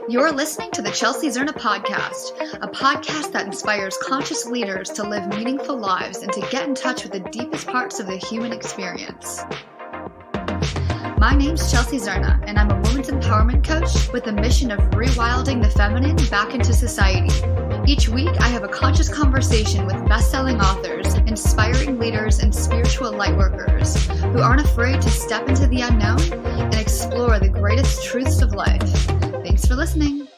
You're listening to the Chelsea Zerna podcast, a podcast that inspires conscious leaders to live meaningful lives and to get in touch with the deepest parts of the human experience. My name's Chelsea Zerna, and I'm a women's empowerment coach with the mission of rewilding the feminine back into society. Each week, I have a conscious conversation with best-selling authors, inspiring leaders, and spiritual lightworkers who aren't afraid to step into the unknown and explore the greatest truths of life. Thanks for listening.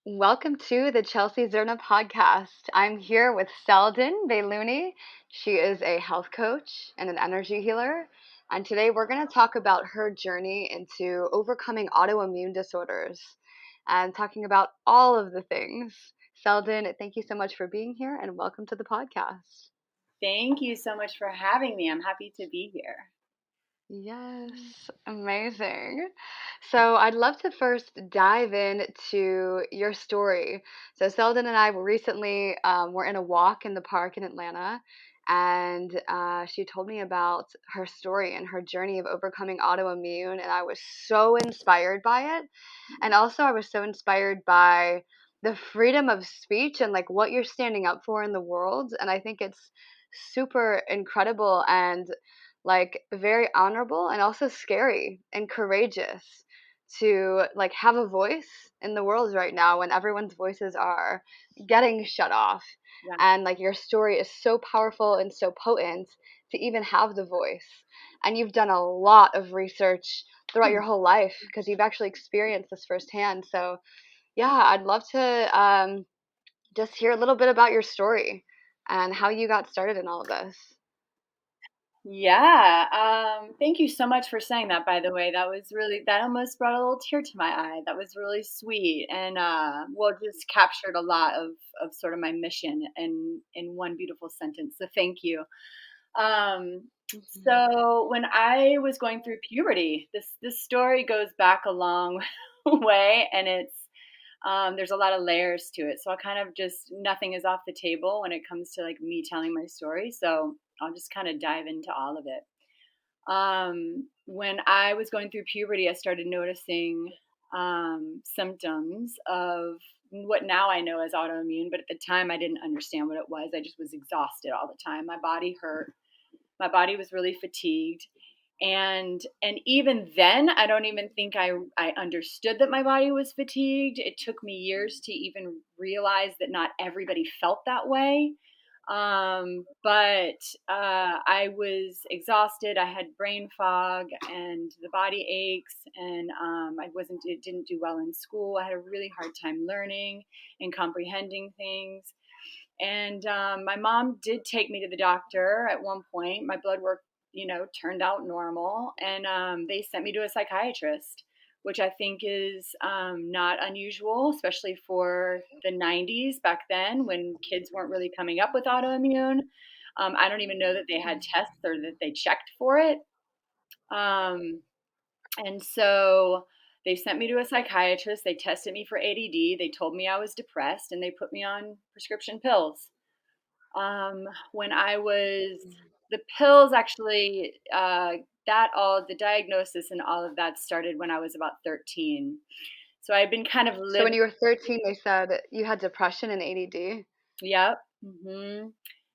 Welcome to the Chelsea Zerna podcast. I'm here with Selden, Beylouni. She is a health coach and an energy healer. And today we're going to talk about her journey into overcoming autoimmune disorders and talking about all of the things. Selden, thank you so much for being here and welcome to the podcast. Thank you so much for having me. I'm happy to be here. Yes, amazing. So I'd love to first dive into your story. So Selden and I recently were in a walk in the park in Atlanta, and she told me about her story and her journey of overcoming autoimmune, and I was so inspired by it. And also I was so inspired by the freedom of speech and like what you're standing up for in the world. And I think it's super incredible and like very honorable and also scary and courageous to like have a voice in the world right now when everyone's voices are getting shut off. Yeah. And like your story is so powerful and so potent to even have the voice. And you've done a lot of research throughout your whole life because you've actually experienced this firsthand. So yeah, I'd love to just hear a little bit about your story and how you got started in all of this. Yeah. Thank you so much for saying that, by the way. That almost brought a little tear to my eye. That was really sweet. And, just captured a lot of sort of my mission in one beautiful sentence. So thank you. So when I was going through puberty, this story goes back a long way, and there's a lot of layers to it. So I kind of nothing is off the table when it comes to like me telling my story. So I'll just kind of dive into all of it. When I was going through puberty, I started noticing symptoms of what now I know as autoimmune, but at the time I didn't understand what it was. I just was exhausted all the time. My body hurt. My body was really fatigued. And even then, I don't even think I understood that my body was fatigued. It took me years to even realize that not everybody felt that way. But I was exhausted. I had brain fog and the body aches, and it didn't do well in school. I had a really hard time learning and comprehending things. And my mom did take me to the doctor at one point. My blood work, turned out normal, and they sent me to a psychiatrist, which I think is not unusual, especially for the 90s back then when kids weren't really coming up with autoimmune. I don't even know that they had tests or that they checked for it. And so they sent me to a psychiatrist. They tested me for ADD. They told me I was depressed, and they put me on prescription pills. When I was the pills actually, the diagnosis and all of that started when I was about 13. So I've been kind of living. So when you were 13, they said you had depression and ADD. Yep. Mm-hmm.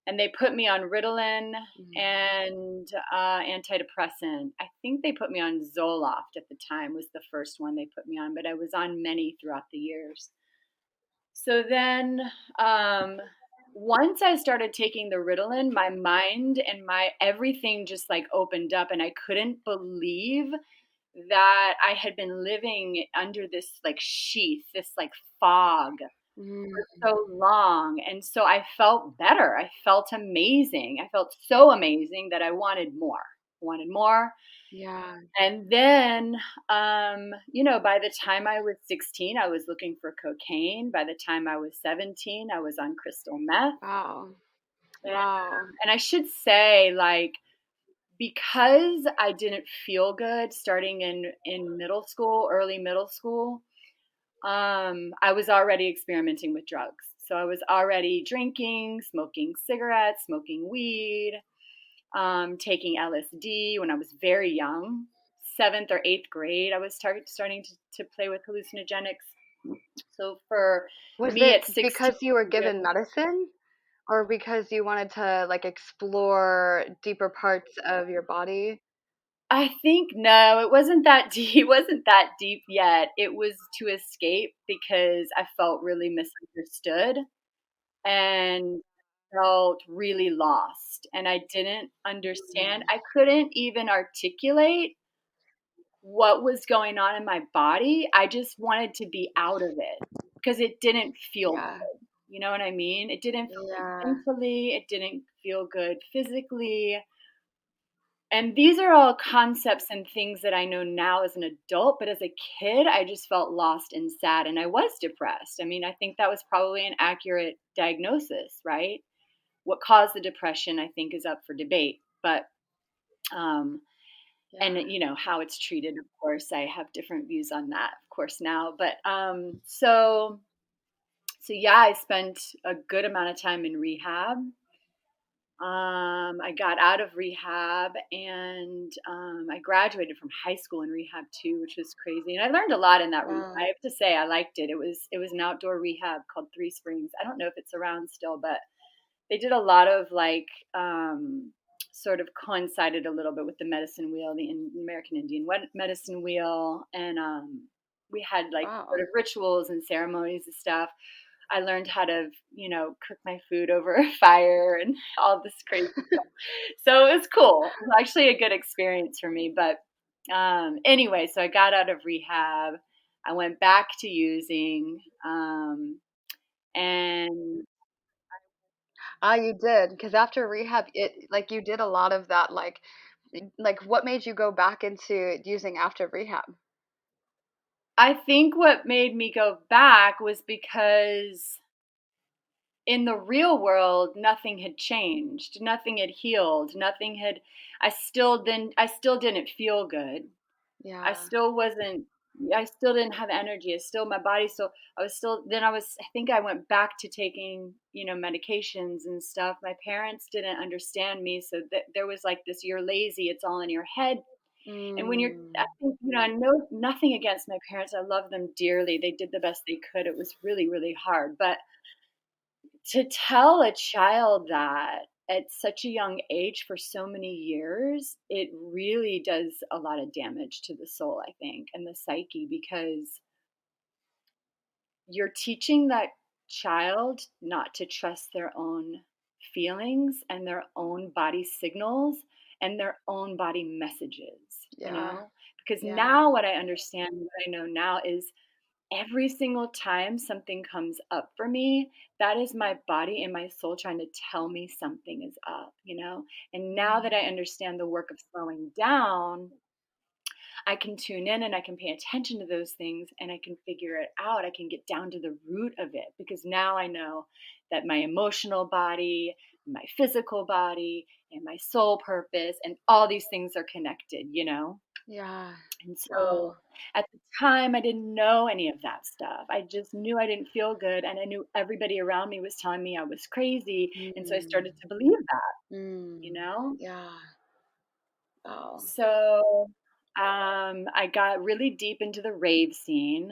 And they put me on Ritalin and antidepressant. I think they put me on Zoloft at the time, was the first one they put me on, but I was on many throughout the years. So then once I started taking the Ritalin, my mind and my everything just like opened up, and I couldn't believe that I had been living under this like sheath, this like fog for so long. And so I felt better. I felt amazing. I felt so amazing that I wanted more. Yeah. And then, by the time I was 16, I was looking for cocaine. By the time I was 17, I was on crystal meth. Wow. And I should say, like, because I didn't feel good starting in middle school, early middle school, I was already experimenting with drugs. So I was already drinking, smoking cigarettes, smoking weed, taking LSD when I was very young, seventh or eighth grade, I was starting to play with hallucinogenics. So for Was me it at 16, because you were given medicine or because you wanted to like explore deeper parts of your body? I think no, it wasn't that deep. It wasn't that deep yet. It was to escape because I felt really misunderstood and felt really lost. And I didn't understand. Mm, I couldn't even articulate what was going on in my body. I just wanted to be out of it because it didn't feel yeah. good. You know what I mean? It didn't feel good Yeah. mentally, it didn't feel good physically. And these are all concepts and things that I know now as an adult, but as a kid, I just felt lost and sad and I was depressed. I mean, I think that was probably an accurate diagnosis, right? What caused the depression, I think, is up for debate. But um and Yeah. how it's treated, of course, I have different views on that, of course, now. But so yeah, I spent a good amount of time in rehab. I got out of rehab and I graduated from high school in rehab too, which was crazy. And I learned a lot in that rehab. I Wow. have to say, I liked it. It was an outdoor rehab called Three Springs. I don't know if it's around still, but they did a lot of like sort of coincided a little bit with the medicine wheel, the American Indian medicine wheel, and we had like sort Wow. of rituals and ceremonies and stuff. I learned how to, cook my food over a fire and all this crazy stuff. So it was cool. It was actually a good experience for me. But anyway, so I got out of rehab. I went back to using, and Ah, you did, because after rehab, it like you did a lot of that, like what made you go back into using after rehab? I think what made me go back was because in the real world, nothing had changed, nothing had healed, nothing had. I still didn't feel good. I Yeah. still wasn't I still didn't have energy. My body still I was still then I think I went back to taking, medications and stuff. My parents didn't understand me, so there was like this you're lazy, it's all in your head. And when I Mm, think, I know nothing against my parents. I love them dearly. They did the best they could. It was really, really hard. But to tell a child that at such a young age for so many years, it really does a lot of damage to the soul, I think, and the psyche, because you're teaching that child not to trust their own feelings and their own body signals and their own body messages, yeah. because Yeah. now what I understand, what I know now is every single time something comes up for me, that is my body and my soul trying to tell me something is up. And now that I Mm, understand the work of slowing down, I can tune in and I can pay attention to those things and I can figure it out. I can get down to the root of it because now I know that my emotional body, my physical body, and my soul purpose and all these things are connected. yeah. And so Wow. at the time, I didn't know any of that stuff. I just knew I didn't feel good. And I knew everybody around me was telling me I was crazy. And so I started Mm, to believe that, you mm, know? yeah. Wow. So I got really deep into the rave scene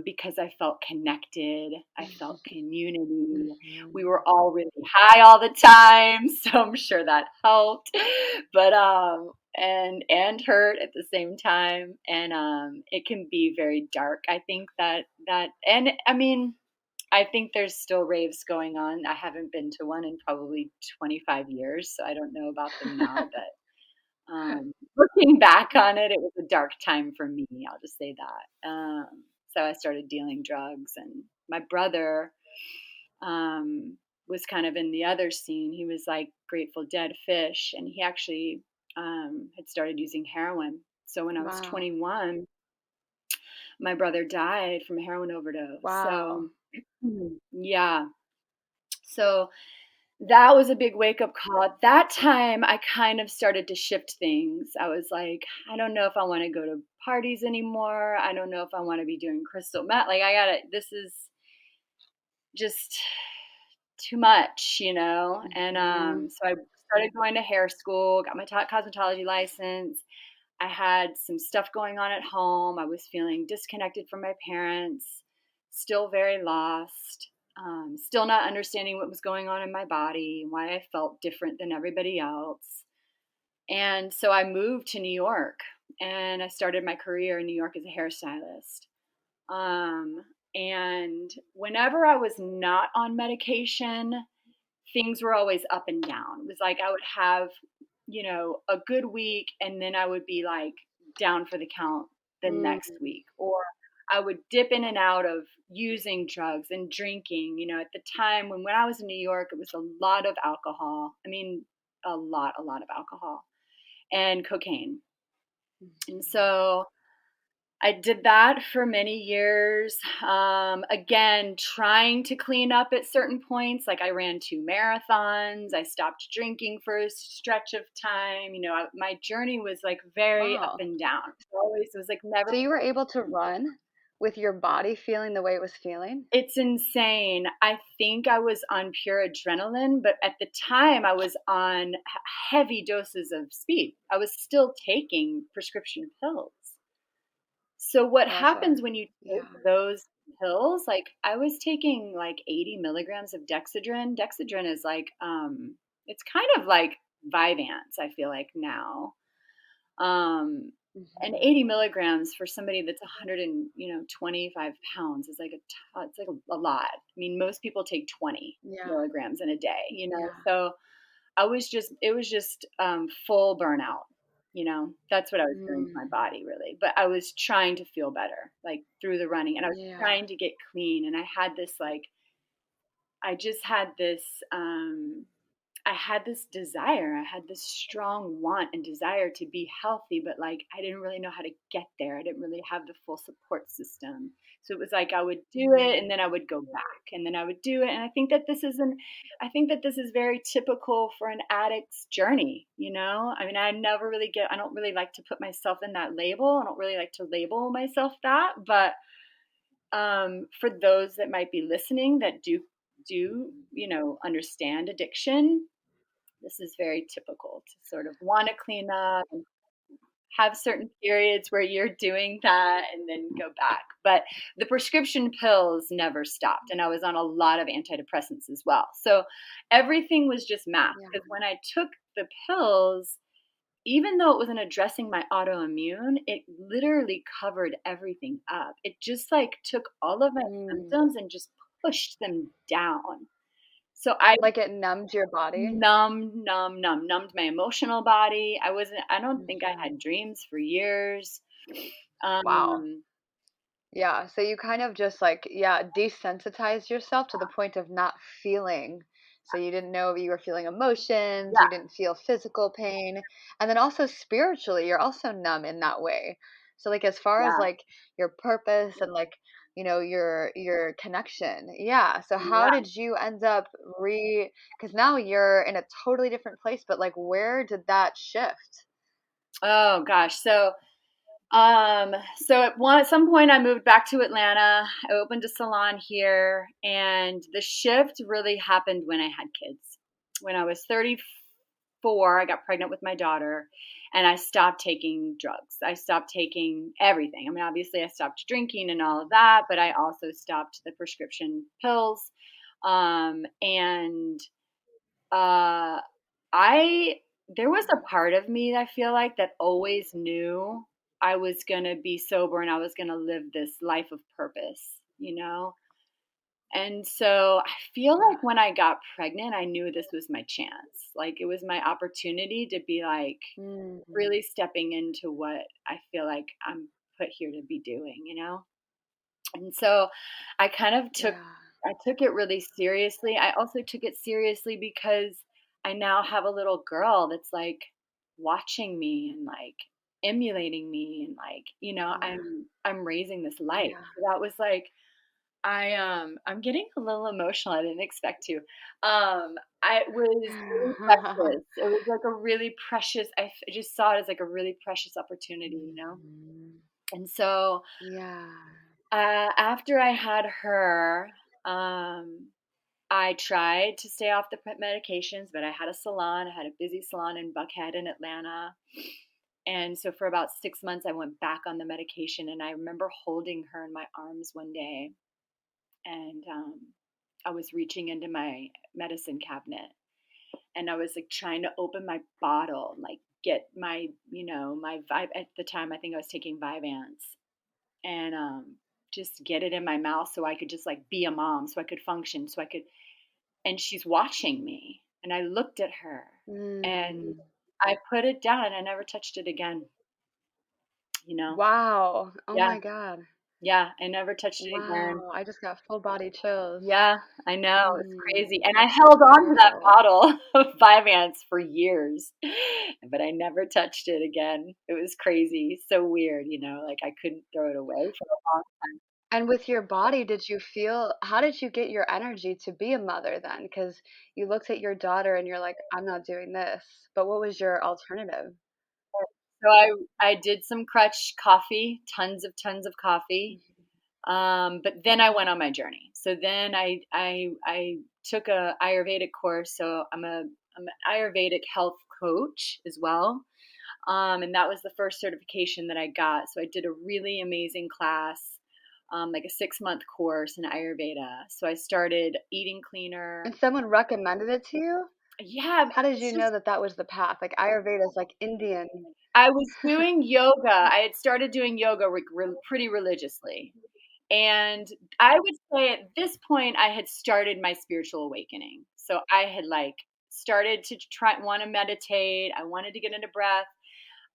because I felt connected. I felt community. We Mhm. were all really high all the time, so I'm sure that helped. But and hurt at the same time, and it can be very dark. I think that, and I mean. I think there's still raves going on. I haven't been to one in probably 25 years, so I don't know about them now. But looking back on it, it was a dark time for me. I'll just say that. So I started dealing drugs, and my brother was kind of in the other scene. He was like Grateful Dead Fish, and he actually had started using heroin. So when I was Wow. 21, my brother died from a heroin overdose. Wow. So yeah, so that was a big wake up call. At that time, I kind of started to shift things. I was like, I don't know if I want to go to parties anymore. I don't know if I want to be doing crystal meth. Like, this is just too much. And Mhm. so I started going to hair school, got my cosmetology license. I had some stuff going on at home. I was feeling disconnected from my parents, still very lost, still not understanding what was going on in my body, why I felt different than everybody else. And so I moved to New York and I started my career in New York as a hairstylist. Um, and whenever I was not on medication, things were always up and down. It was like I would have, a good week and then I would be like down for the count the next Mm. week. Or I would dip in and out of using drugs and drinking. At the time when I was in New York, it was a lot of alcohol. I mean, a lot of alcohol and cocaine. And Mhm. so I did that for many years. Again, trying to clean up at certain points. Like I ran 2 marathons. I stopped drinking for a stretch of time. My journey was like very up Wow. and down. It was like never. So you were able to run with your body feeling the way it was feeling? It's insane. I think I was on pure adrenaline, but at the time I was on heavy doses of speed. I was still taking prescription pills. So what Gotcha. happens when you Yeah. take those pills? Like I was taking like 80 milligrams of dexedrine. Dexedrine is like it's kind of like Vyvanse, I feel like now. Um and Mhm. 80 milligrams for somebody that's 100 and 25 pounds is like it's like a lot. I mean, most people take 20 Yeah. milligrams in a day, Yeah. so it was just, full burnout, That's what I was doing to my Mm. body really, but I was trying to feel better, like, through the running, and I was Yeah. trying to get clean, and I just had this, I had this desire. I had this strong want and desire to be healthy, but like I didn't really know how to get there. I didn't really have the full support system. So it was like I would do it and Mm. then I would go back and then I would do it. And I think that this is very typical for an addict's journey. I mean, I don't really like to put myself in that label. I don't really like to label myself that, but for those that might be listening that understand addiction, this is very typical to sort of want to clean up and have certain periods where you're doing that and then go back. But the prescription pills never stopped. And I was on a lot of antidepressants as well. So everything was just math. Yeah. Because when I took the pills, even though it wasn't addressing my autoimmune, it literally covered everything up. It just like took all of my Mm. symptoms and just pushed them down. So I Like it numbed your body? numbed my emotional body. I don't think I Mhm. had dreams for years. Wow. Um, Yeah, so you kind of just like, yeah, desensitized yourself to the point of not feeling. So you didn't know you were feeling emotions, you yeah, didn't feel physical pain. And then also spiritually, you're also numb in that way. So like as far as yeah, like your purpose and like, your connection. Yeah. So how yeah. did you end up because now you're in a totally different place, but like where did that shift? Oh gosh. So at some point I moved back to Atlanta. I opened a salon here, and the shift really happened when I had kids. When I was 34, I got pregnant with my daughter, and I stopped taking drugs. I stopped taking everything. I mean, obviously, I stopped drinking and all of that, but I also stopped the prescription pills. And uh, I there was a part of me, I feel like, that always knew I was gonna be sober and I was gonna live this life of purpose. And so I feel Yeah. like when I got pregnant, I knew this was my chance. Like it was my opportunity to be like Mm. really stepping into what I feel like I'm put here to be doing. And so I kind of Yeah. I took it really seriously. I also took it seriously because I now have a little girl that's like watching me and like emulating me and like, Yeah. I'm raising this life. Yeah. So that was like I'm getting a little emotional. I didn't expect to. I was really precious. It was like a really precious I just saw it as like a really precious opportunity. Mhm. And so Yeah. after I had her, um, I tried to stay off the medications, but I had a salon. I had a busy salon in Buckhead in Atlanta. And so for about 6 months, I went back on the medication. And I remember holding her in my arms one day, and I was reaching into my medicine cabinet, and I was like trying to open my bottle, like get my, my vibe at the time. I think I was taking Vyvanse, and just get it in my mouth so I could just like be a mom, so I could function, so I could. And she's watching me, and I looked at her, and Mm. I put it down, and I never touched it again. You know? Wow. Oh Yeah, my God. yeah. I never touched it again. Wow. I just got full body chills. Yeah, I know, it's crazy, Mm. and I That's so held on to that powerful. bottle of Vyvanse for years, but I never touched it again. It was crazy, so weird, like, I couldn't throw it away for a long time. And with your body, did you feel how did you get your energy to be a mother then? Because you looked at your daughter and you're like, "I'm not doing this." But what was your alternative? So I did some crutch coffee, tons of coffee, Mhm. but then I went on my journey. So then I took a Ayurvedic course, so I'm an Ayurvedic health coach as well. And that was the first certification that I got. So I did a really amazing class, like a 6 month course in Ayurveda. So I started eating cleaner. And someone recommended it to you? Yeah, How did it's you know just, that that was the path? Like Ayurveda is like Indian. I was doing yoga. I had started doing yoga pretty religiously. And I would say at this point, I had started my spiritual awakening. So I had like started to want to meditate. I wanted to get into breath.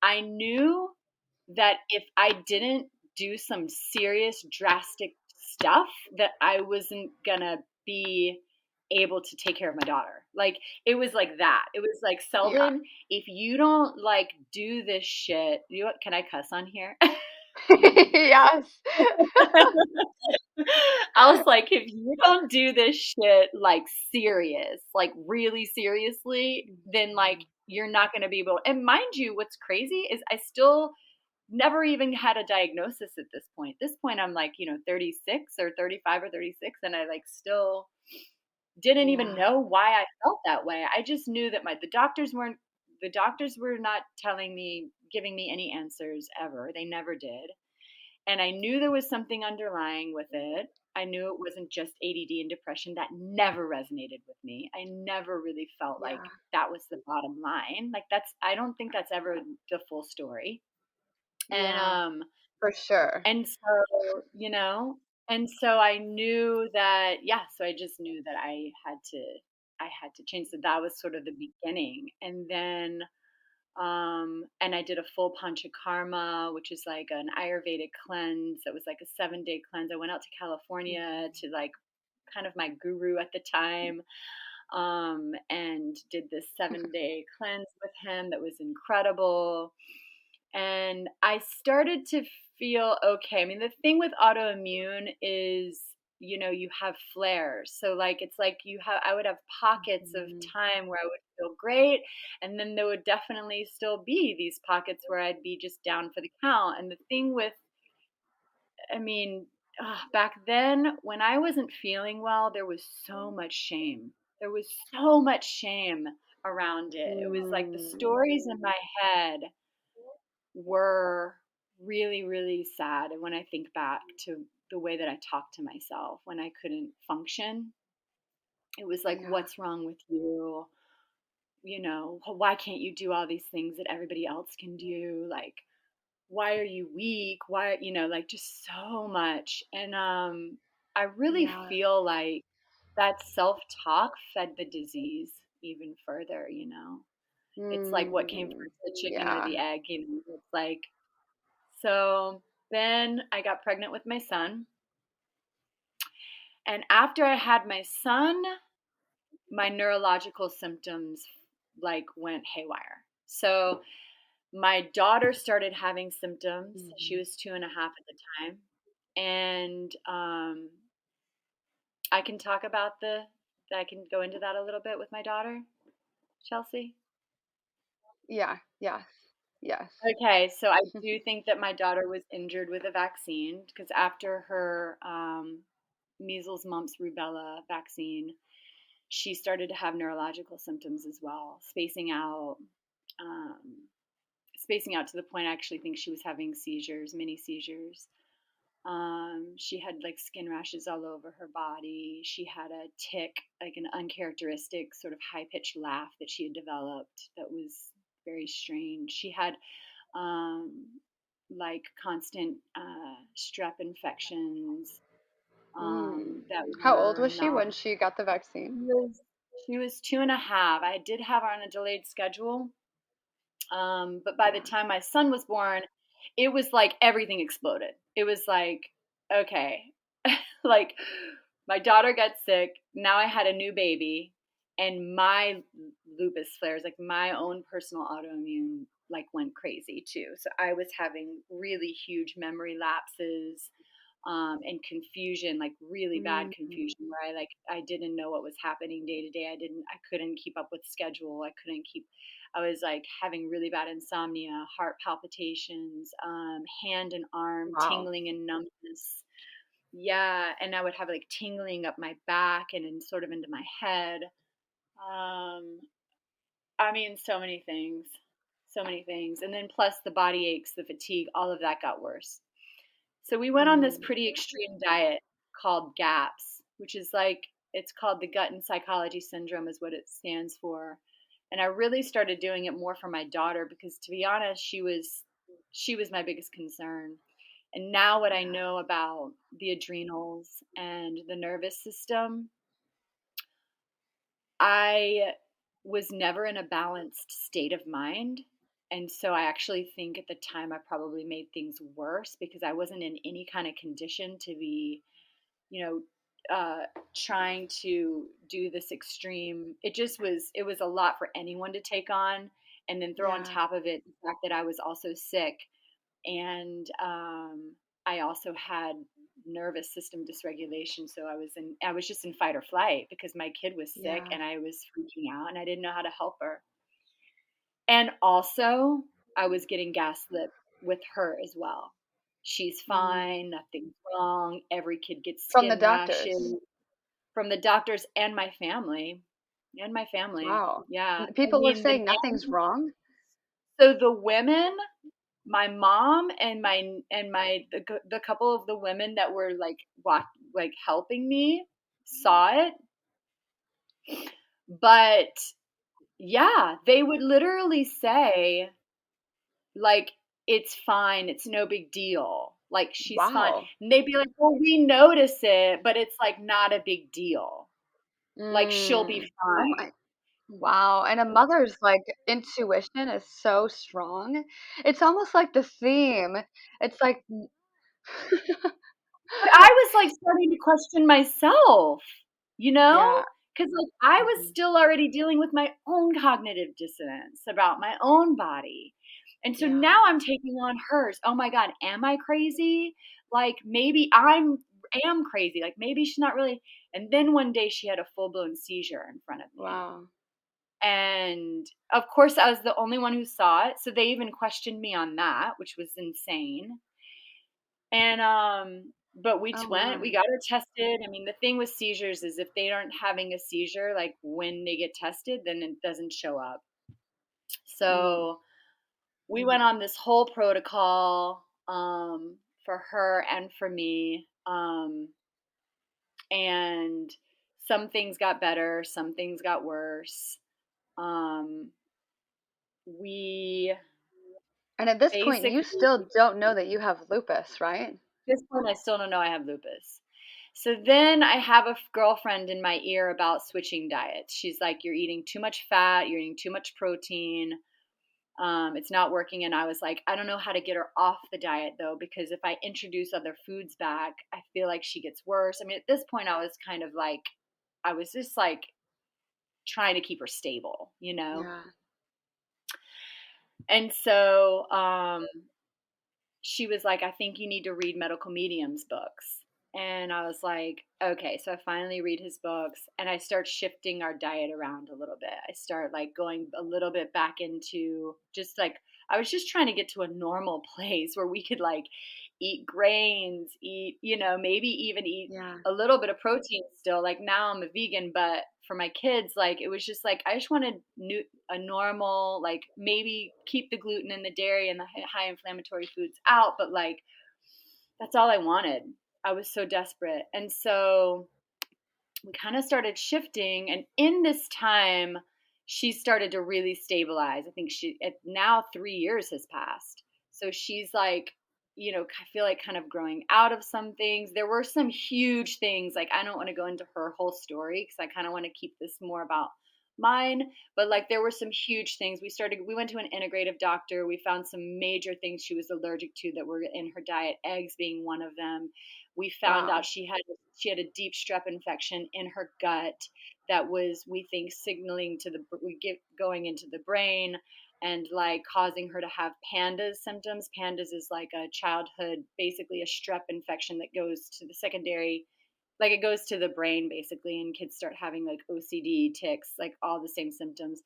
I knew that if I didn't do some serious, drastic stuff, that I wasn't gonna be able to take care of my daughter. Like, it was like that. It was like, Yeah. Selden, if you don't like do this shit, can I cuss on here? Yes. I was like, if you don't do this shit like serious, like really seriously, then like Mhm. you're not going to be able. And mind you, what's crazy is I still never even had a diagnosis at this point. At this point, I'm like, 36 or 35 or 36, and I like still didn't even Yeah. know why I felt that way. I just knew that the doctors were not telling me, giving me any answers ever. They never did. And I knew there was something underlying with it. I knew it wasn't just ADD and depression. That never resonated with me. I never really felt like Yeah. that was the bottom line. Like, I don't think that's ever the full story. And Yeah. For sure. and so, and so I knew that, yeah, so I just knew that I had to change. So that was sort of the beginning. And then and I did a full panchakarma, which is like an Ayurvedic cleanse. That was like a 7 day cleanse. I went out to California Mhm. to like kind of my guru at the time, and did this 7 day cleanse with him that was incredible. And I started to feel okay. I mean, the thing with autoimmune is, you have flares. So like it's like I would have pockets of Mhm. time where I would feel great, and then there would definitely still be these pockets where I'd be just down for the count. And the thing with, I mean, back then when I wasn't feeling well, there was so much shame. There was so much shame around it. It was like the Mm. stories in my head were really, really sad. And when I think back to the way that I talked to myself when I couldn't function, it was like, Yeah. what's wrong with you? Why can't you do all these things that everybody else can do? Like, why are you weak? Why, like just so much. And I really Yeah. feel like that self talk fed the disease even further. It's like what came Mm. first, the chicken or Yeah. the egg? It's like, so then I got pregnant with my son. And after I had my son, my neurological symptoms like went haywire. So my daughter started having symptoms. She Mhm. was 2.5 at the time. And I can talk about I can go into that a little bit with my daughter, Chelsea. Yeah. Yes. Yes. Okay, so I do think that my daughter was injured with a vaccine because after her measles, mumps, rubella vaccine, she started to have neurological symptoms as well, spacing out, um, spacing out to the point I actually think she was having seizures, mini seizures. She had like skin rashes all over her body. She had a tic, like an uncharacteristic sort of high pitched laugh that she had developed that was very strange. She had um, like constant strep infections Mm. that How old were was she not. when she got the vaccine? She was, she was 2.5. I did have her on a delayed schedule, but by the Yeah. time my son was born, it was like everything exploded. It was like, okay, like my daughter got sick. Now I had a new baby, and my lupus flares, like my own personal autoimmune, like went crazy too. So I was having really huge memory lapses, and confusion, like really bad Mm. confusion where I didn't know what was happening day to day. I couldn't keep up with schedule. I was like having really bad insomnia, heart palpitations, hand and arm Wow. tingling and numbness. Yeah, and I would have like tingling up my back and in sort of into my head. Um, I mean, so many things, so many things, and then plus the body aches, the fatigue, all of that got worse. So we went on this Mm. pretty extreme diet called GAPS, which is like, it's called the gut and psychology syndrome, is what it stands for. And I really started doing it more for my daughter because, to be honest, she was my biggest concern. And now what I Yeah. know about the adrenals and the nervous system, I was never in a balanced state of mind. And so I actually think at the time I probably made things worse because I wasn't in any kind of condition to be, you know, trying to do this extreme. It was a lot for anyone to take on. And then throw on Yeah. top of it the fact that I was also sick. And I also had nervous system dysregulation, so I was just in fight or flight because my kid was sick Yeah. and I was freaking out and I didn't know how to help her. And also, I was getting gaslit with her as well. She's Mm. fine, nothing's wrong, every kid gets From the skin doctors. rashes, from the doctors and my family. And my family. Wow. Yeah. I People were mean, saying nothing's wrong? so the women, my mom and the couple of the women that were like helping me saw it, but yeah, they would literally say like, it's fine, it's no big deal, like she's fine, Wow. and they'd be like, well, we notice it, but it's like not a big deal, like she'll be Mm. Oh fine. my. Wow. And a mother's like intuition is so strong. It's almost like the theme. It's like But I was like starting to question myself, you know? yeah. Because like I was Mhm. still already dealing with my own cognitive dissonance about my own body. And so Yeah. now I'm taking on hers. Oh my God, am I crazy? Like maybe am crazy. Like maybe she's not really. And then one day she had a full blown seizure in front of me. Wow. And of course I was the only one who saw it. So they even questioned me on that, which was insane. And but Oh we my. got her tested. I mean, the thing with seizures is if they aren't having a seizure, like when they get tested, then it doesn't show up. Mm. So we went on this whole protocol for her and for me. And some things got better, some things got worse. Um, we And at this point, you basically still don't know that you have lupus, right? this point, I still don't know I have lupus. So then I have a girlfriend in my ear about switching diets. She's like, "You're eating too much fat. You're eating too much protein. It's not working." And I was like, I don't know how to get her off the diet though, because if I introduce other foods back, I feel like she gets worse. I mean, at this point, I was kind of like, I was just like trying to keep her stable, you know? Yeah. And so she was like, I think you need to read Medical Medium's books. And I was like, okay. So I finally read his books and I start shifting our diet around a little bit. I start like going a little bit back into just like, I was just trying to get to a normal place where we could like eat grains, maybe even eat Yeah. a little bit of protein still. Like now I'm a vegan, but for my kids, like it was just like I just wanted a normal, like maybe keep the gluten and the dairy and the high inflammatory foods out, but like that's all I wanted. I was so desperate. And so we kind of started shifting. And in this time, she started to really stabilize. I think now 3 years has passed. So she's like, I feel like kind of growing out of some things. There were some huge things. Like, I don't want to go into her whole story because I kind of want to keep this more about mine. But like, there were some huge things. We went to an integrative doctor. We found some major things she was allergic to that were in her diet, eggs being one of them. We found out Wow. she had a deep strep infection in her gut that was, we think, signaling to going into the brain and like causing her to have pandas symptoms. Pandas is like a childhood, basically a strep infection that goes to the secondary, like it goes to the brain basically, and kids start having like OCD, tics, like all the same symptoms.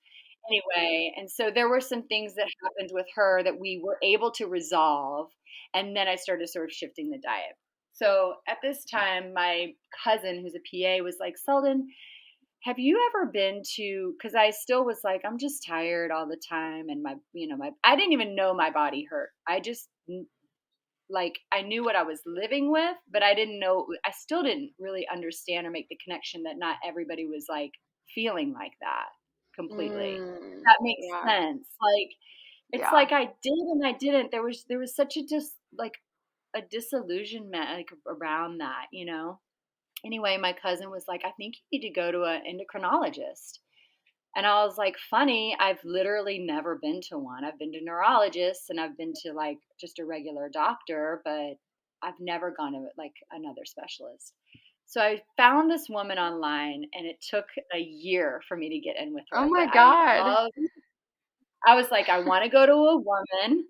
Anyway, and so there were some things that happened with her that we were able to resolve, and then I started sort of shifting the diet. So at this time, my cousin, who's a PA, was like, Selden, have you ever been to, because I still was like, I'm just tired all the time. And I didn't even know my body hurt. I just, like, I knew what I was living with, but I still didn't really understand or make the connection that not everybody was like feeling like that completely. Mm. That makes Yeah. sense. Like, it's Yeah. like I did and I didn't. There was such a like a disillusionment like around that. Anyway, my cousin was like, I think you need to go to an endocrinologist. And I was like, funny, I've literally never been to one. I've been to neurologists and I've been to like just a regular doctor, but I've never gone to like another specialist. So I found this woman online and it took a year for me to get in with Oh her, but my God. I was like, I want to go to a woman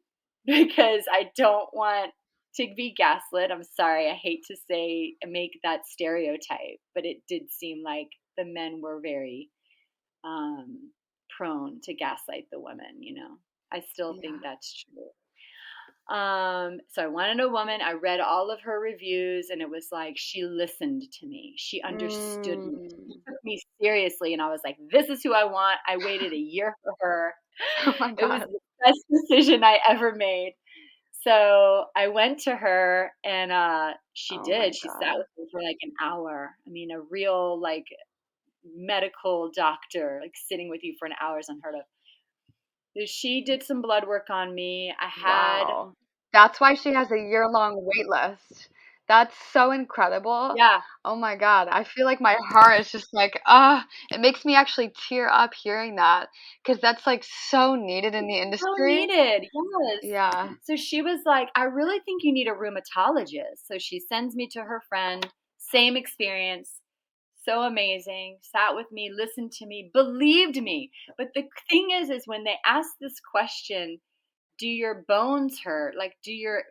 because I don't want to be gaslit. I'm sorry. I hate to say, make that stereotype, but it did seem like the men were very um, prone to gaslight the women. I still think Yeah. that's true. So I wanted a woman. I read all of her reviews, and it was like she listened to me. She understood me. She Mm. took me seriously, and I was like, "This is who I want." I waited a year for her. Oh my It was God. the best decision I ever made. So I went to her, and she Oh my did. She sat God. with me for like an hour. I mean, a real like medical doctor, like sitting with you for an hour is unheard of. She did some blood work on me. I had, Wow. That's why she has a year-long wait list. That's so incredible. yeah, Oh my God. I feel like my heart is just like, ah, it makes me actually tear up hearing that because that's like so needed in the so industry. needed. Yes. Yeah. So she was like, I really think you need a rheumatologist. So she sends me to her friend, same experience. So amazing. Sat with me, listened to me, believed me. But the thing is when they ask this question, do your bones hurt? Like do your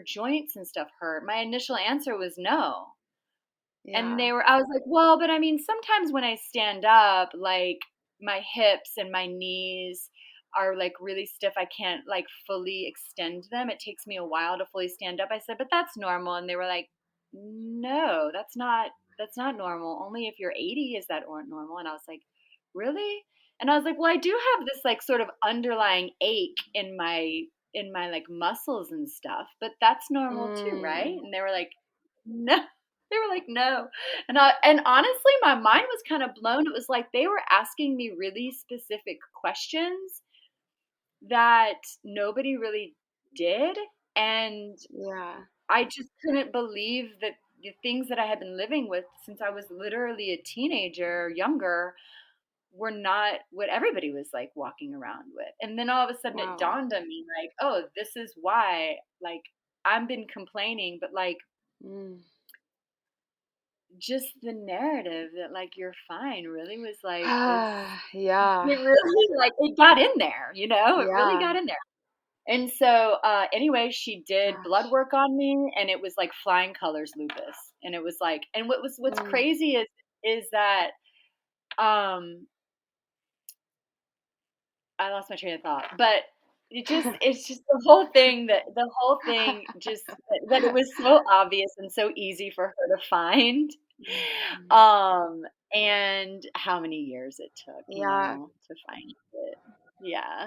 joints and stuff hurt? My initial answer was no. And Yeah. I was like, well, but I mean, sometimes when I stand up, like my hips and my knees are like really stiff. I can't like fully extend them. It takes me a while to fully stand up. I said, but that's normal. And they were like, no, that's not normal. Only if you're 80 is that normal. And I was like, really? And I was like, well, I do have this like sort of underlying ache in my like muscles and stuff, but that's normal too, right? Mm. And they were like, no. They were like, no. And honestly, my mind was kind of blown. It was like they were asking me really specific questions that nobody really did. And Yeah. I just couldn't believe that the things that I had been living with since I was literally a teenager, younger, were not what everybody was like walking around with. And then all of a sudden it Wow. dawned on me like, oh, this is why, like, I've been complaining, but like Mm. just the narrative that like you're fine really was like is Yeah. it really like it got in there, it really Yeah. got in there. And so anyway, she did blood Gosh. work on me and it was like flying colors lupus. And it was like, and what's Mm. crazy is that um I lost my train of thought. But it's just the whole thing just that it was so obvious and so easy for her to find. Mhm. Um, and how many years it took, Yeah. to find it. Yeah.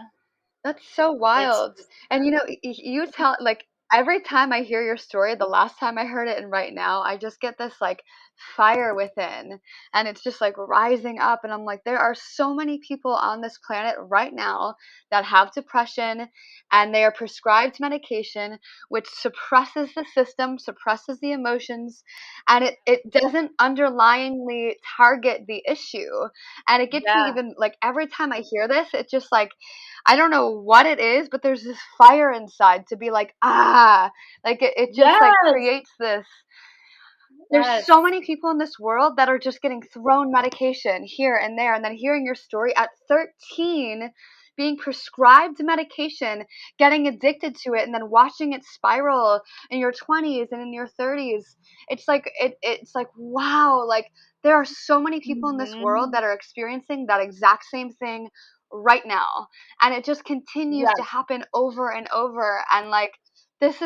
That's so It's wild. just And you tell like every time I hear your story, the last time I heard it and right now, I just get this like fire within and it's just like rising up and I'm like there are so many people on this planet right now that have depression and they are prescribed medication which suppresses the system, suppresses the emotions and it doesn't underlyingly target the issue. And it gets me yeah. even like every time I hear this, it's just like I don't know what it is, but there's this fire inside to be like, ah, like it just like Yes. creates this. There's Yes. so many people in this world that are just getting thrown medication here and there, and then hearing your story at 13, being prescribed medication, getting addicted to it, and then watching it spiral in your 20s and in your 30s. It's like wow, like there are so many people in this world Mhm. that are experiencing that exact same thing right now, and it just continues to Yes. happen over and over. And like this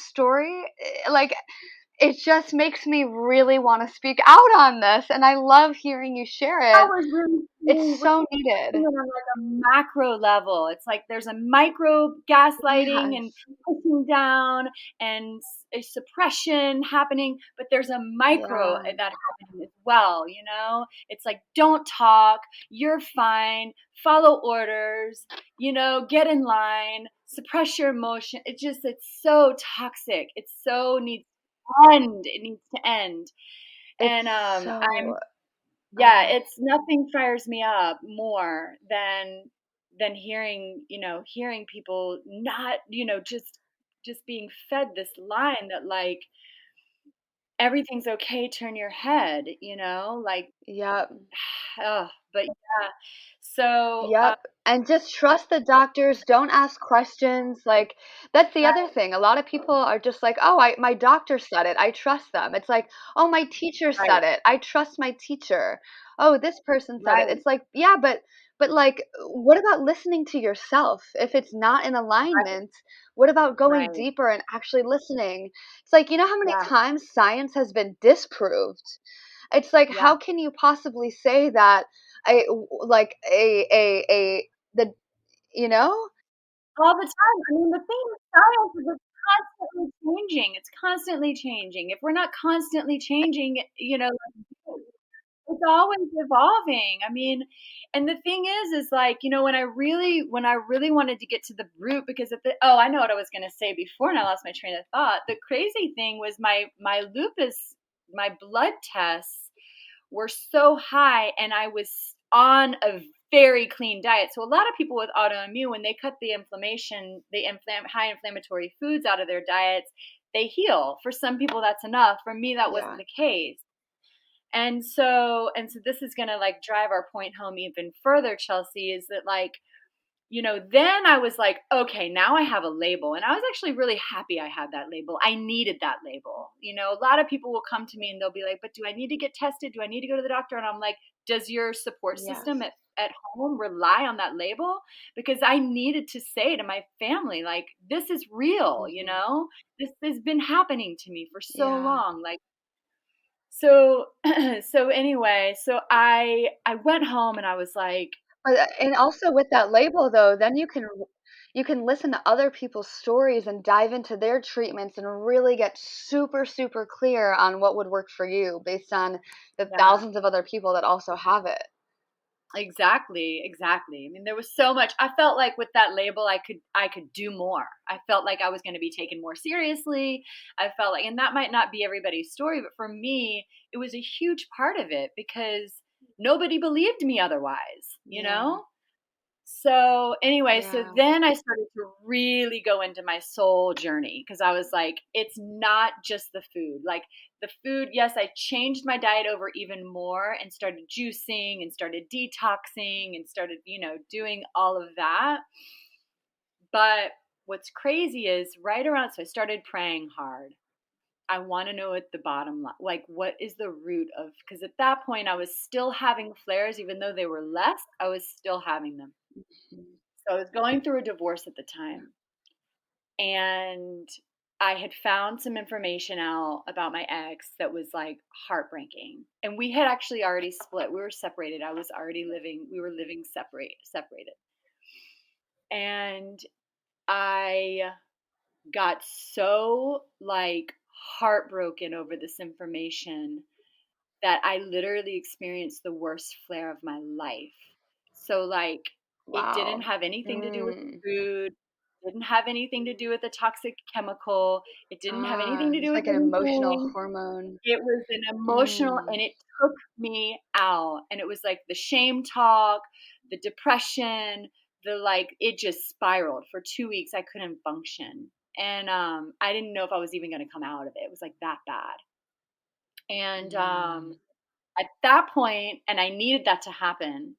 story, like it just makes me really wanna speak out on this, and I love hearing you share That it. was really It's cool. so It needed. on like a macro level. It's like there's a micro gaslighting and Yes. pushing down and a suppression happening, but there's a micro Yeah. that happening as well. It's like don't talk, you're fine, follow orders, get in line, suppress your emotion. It's so toxic. It so needs to end. It needs to end. It's And I'm so yeah, oh, it's nothing fires me up more than hearing people not, just being fed this line that like everything's okay, turn your head, like yep. but yeah. So, Yep, and just trust the doctors, don't ask questions, like, that's the other right, thing, a lot of people are just like, "Oh, I my doctor said it, I trust them." It's like, "Oh, my teacher right, said it, I trust my teacher." "Oh, this person said it." right, It's like, yeah, but, like, what about listening to yourself? If it's not in right, alignment, what about going right. deeper and actually listening? It's like, you know how many Yeah, times science has been disproved? It's like, yeah. how can you possibly say that like a the you know? All the time. I mean, the thing with science is it's constantly changing. It's constantly changing. If we're not constantly changing, it's always evolving. I mean, and the thing is like, when I really wanted to get to the root because I know what I was going to say before and I lost my train of thought. The crazy thing was my lupus, my blood tests were so high and I was on a very clean diet. So a lot of people with autoimmune, when they cut the inflammation, high inflammatory foods out of their diets, they heal. For some people that's enough. For me that wasn't Yeah. the case. And so this is going to like drive our point home even further, Chelsea, is that like, then I was like, okay, now I have a label. And I was actually really happy I had that label. I needed that label. A lot of people will come to me and they'll be like, but do I need to get tested? Do I need to go to the doctor? And I'm like, does your support system Yes. at home rely on that label? Because I needed to say to my family, like, this is real, Mhm. this has been happening to me for so Yeah. long. Like, so so anyway, so I went home and I was like, But, and also with that label though, then you can listen to other people's stories and dive into their treatments and really get super, super clear on what would work for you based on the yeah, thousands of other people that also have it. exactly, exactly. I mean, there was so much. I felt like with that label I could do more. I felt like I was going to be taken more seriously. I felt like, and that might not be everybody's story, but for me, it was a huge part of it because nobody believed me otherwise. Yeah. So anyway, so Yeah. then I started to really go into my soul journey because I was like, it's not just the food. Like the food, yes, I changed my diet over even more and started juicing and started detoxing and started, doing all of that. But what's crazy is right around, so I started praying hard. I want to know at the bottom line, like what is the root of, because at that point I was still having flares, even though they were less, I was still having them. Mhm. So I was going through a divorce at the time, and I had found some information out about my ex that was like heartbreaking. And we had actually already split. We were separated. I was already living, we were living separated. And I got so like heartbroken over this information that I literally experienced the worst flare of my life. So like it didn't Wow. have anything to do with Mm. food, didn't have anything to do with a toxic chemical, it didn't have anything to do It's with like an emotional anything. hormone. It was an emotional, Mm. and it took me out. And it was like the shame talk, the depression, the like it just spiraled for 2 weeks. I couldn't function. And I didn't know if I was even going to come out of it. It was like that bad. And Mm. at that point, and I needed that to happen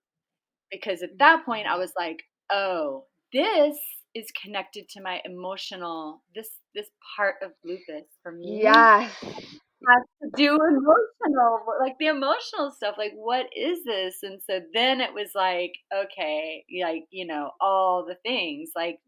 because at that point I was like, oh, this is connected to my emotional, this part of lupus for me Yes. has to do emotional, like the emotional stuff. Like, what is this? And so then it was like, okay, like, all the things like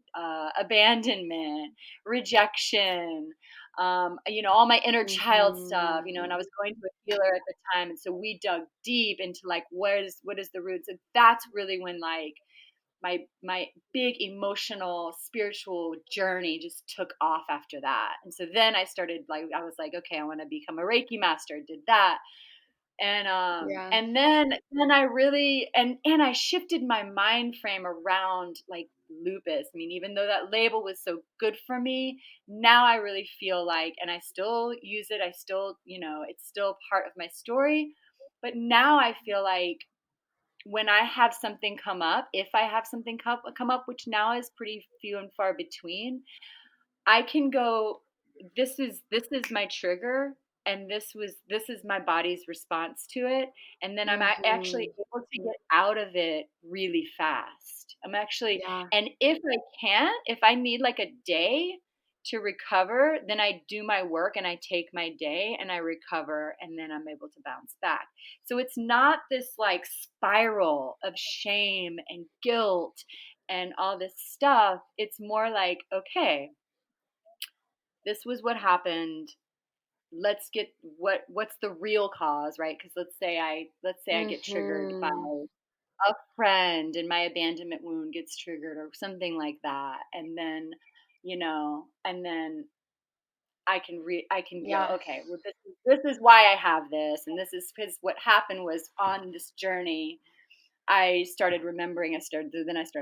abandonment, rejection, all my inner child stuff, and I Mhm. was going to a healer at the time. And so we dug deep into like, what is the roots? And that's really when like, my big emotional spiritual journey just took off after that. And so then I started like I was like, okay, I want to become a Reiki master. Did that. Yes. And then I really and I shifted my mind frame around like lupus. I mean, even though that label was so good for me, now I really feel like, and I still use it, I still, it's still part of my story, but now I feel like when I have something come up, if I have something come up, which now is pretty few and far between, I can go, this is my trigger, and this is my body's response to it, and then I'm actually Mhm. able to get out of it really fast. I'm actually, Yeah. and if I can, if I need like a day to recover, then I do my work and I take my day and I recover, and then I'm able to bounce back. So it's not this like spiral of shame and guilt and all this stuff. It's more like, okay, this was what happened. Let's get what's the real cause, right? Because let's say I get triggered by Mhm. a friend and my abandonment wound gets triggered or something like that, and then I can go, Yes. okay, well, this is why I have this, and this is because what happened was on this journey I started remembering. I started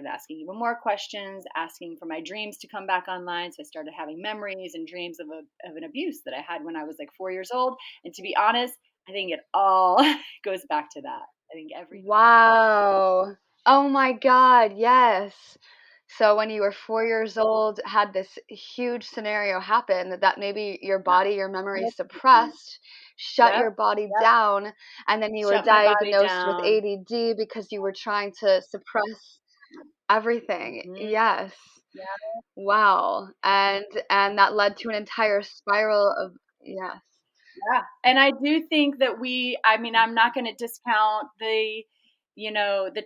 asking even more questions, asking for my dreams to come back online. So I started having memories and dreams of an abuse that I had when I was like 4 years old. And to be honest, I think it all goes back to that. I think everything. Wow. Oh my God, yes. So when you were 4 years old, had this huge scenario happen that maybe your Yeah. body, your memory 100%. suppressed, shut Yep. your body Yep. down, and then you were Shut my body diagnosed with down. ADD because you were trying to suppress everything. Hmm. Yes. Yeah. Wow. And that led to an entire spiral of yes. Yeah. And I do think that I mean, I'm not going to discount the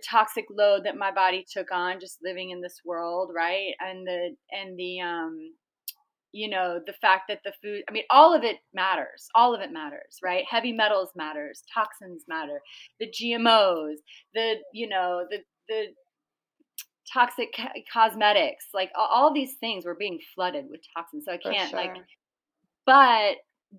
toxic load that my body took on just living in this world, right? And the fact that the food, I mean, all of it matters. All of it matters, right? Heavy metals matters, toxins matter, the GMOs, the toxic cosmetics, like all these things we're being flooded with toxins. So I For can't like, sure. but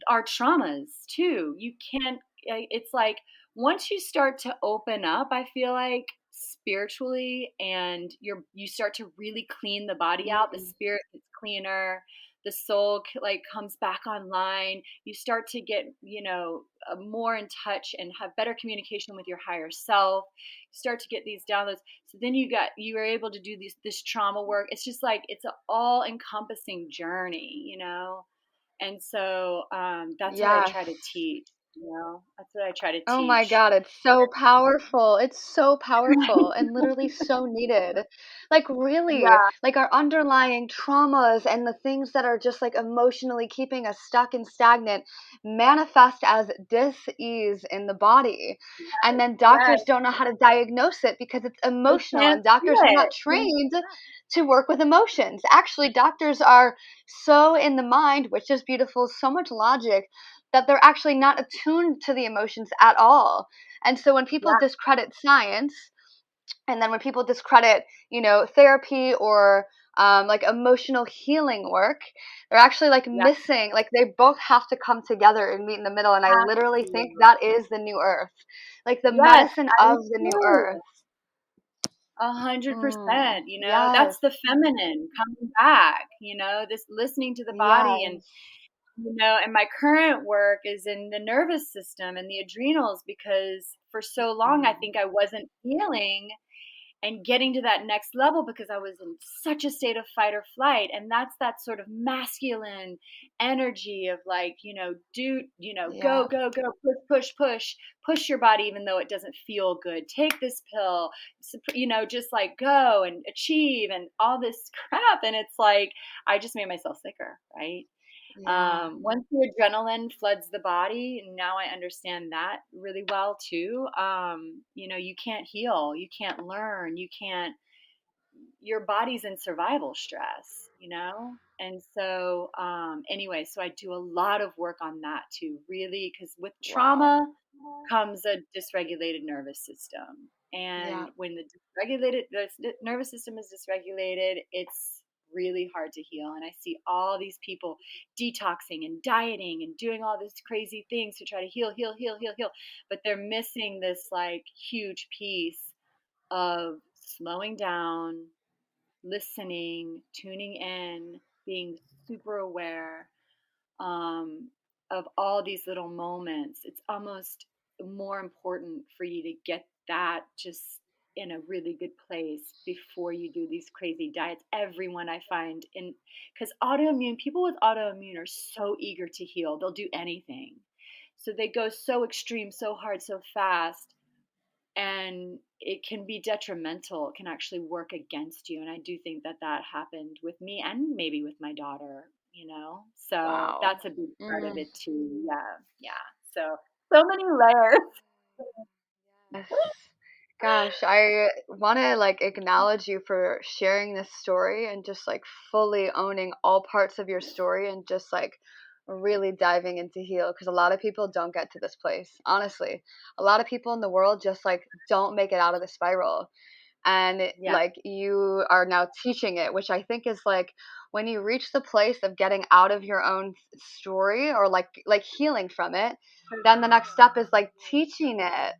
our traumas too. You can't, it's like once you start to open up, I feel like spiritually, and you start to really clean the body out, the Mm. spirit gets cleaner, the soul like comes back online. You start to get, more in touch and have better communication with your higher self. You start to get these downloads. So then you are able to do this trauma work. It's just like it's an all encompassing journey. And so that's what I Yes. try to teach. That's what I try to Oh my teach. God, it's so powerful. It's so powerful and literally so needed. Like, really, Yeah, like our underlying traumas and the things that are just like emotionally keeping us stuck and stagnant manifest as dis-ease in the body. And then doctors yes. don't know how to diagnose it because it's They emotional, can't and see doctors are not it. trained to work with emotions. Actually, doctors are so in the mind, which is beautiful, so much logic that they're actually not attuned to the emotions at all. And so when people Yeah, discredit science, and then when people discredit, therapy or like emotional healing work, they're actually like yeah. missing, like they both have to come together and meet in the middle. And I Have literally think to. that is the new earth, like the Yes, medicine I do of the new earth. too. 100%. Yes, That's the feminine coming back, this listening to the body and, yes, and my current work is in the nervous system and the adrenals because for so long I mm, think I wasn't healing and getting to that next level because I was in such a state of fight or flight. And that's that sort of masculine energy of like, do, go, yeah, go, go, push your body, even though it doesn't feel good. Take this pill, just like go and achieve and all this crap. And it's like, I just made myself sicker, right? yeah, Once the adrenaline floods the body, and now I understand that really well too. You can't heal, you can't learn, you can't. Your body's in survival stress, And so, anyway, so I do a lot of work on that too, really, because with wow, trauma comes a dysregulated nervous system. yeah, And when the nervous system is dysregulated, it's really hard to heal. And I see all these people detoxing and dieting and doing all these crazy things to try to heal, heal, heal, heal, heal. But they're missing this like huge piece of slowing down, listening, tuning in, being super aware of all these little moments. It's almost more important for you to get that just in a really good place before you do these crazy diets. Everyone I find in, because autoimmune, people with autoimmune are so eager to heal, they'll do anything. So they go so extreme, so hard, so fast, and it can be detrimental. It can actually work against you. And I do think that that happened with me and maybe with my daughter. So wow. that's a big part of Mm. it too. Yeah, yeah. So many layers. Yes. Gosh, I want to like acknowledge you for sharing this story and just like fully owning all parts of your story and just like really diving into heal, because a lot of people don't get to this place. Honestly, a lot of people in the world just like don't make it out of the spiral. And Yeah. like you are now teaching it, which I think is like when you reach the place of getting out of your own story or like healing from it, then the next step is like teaching it,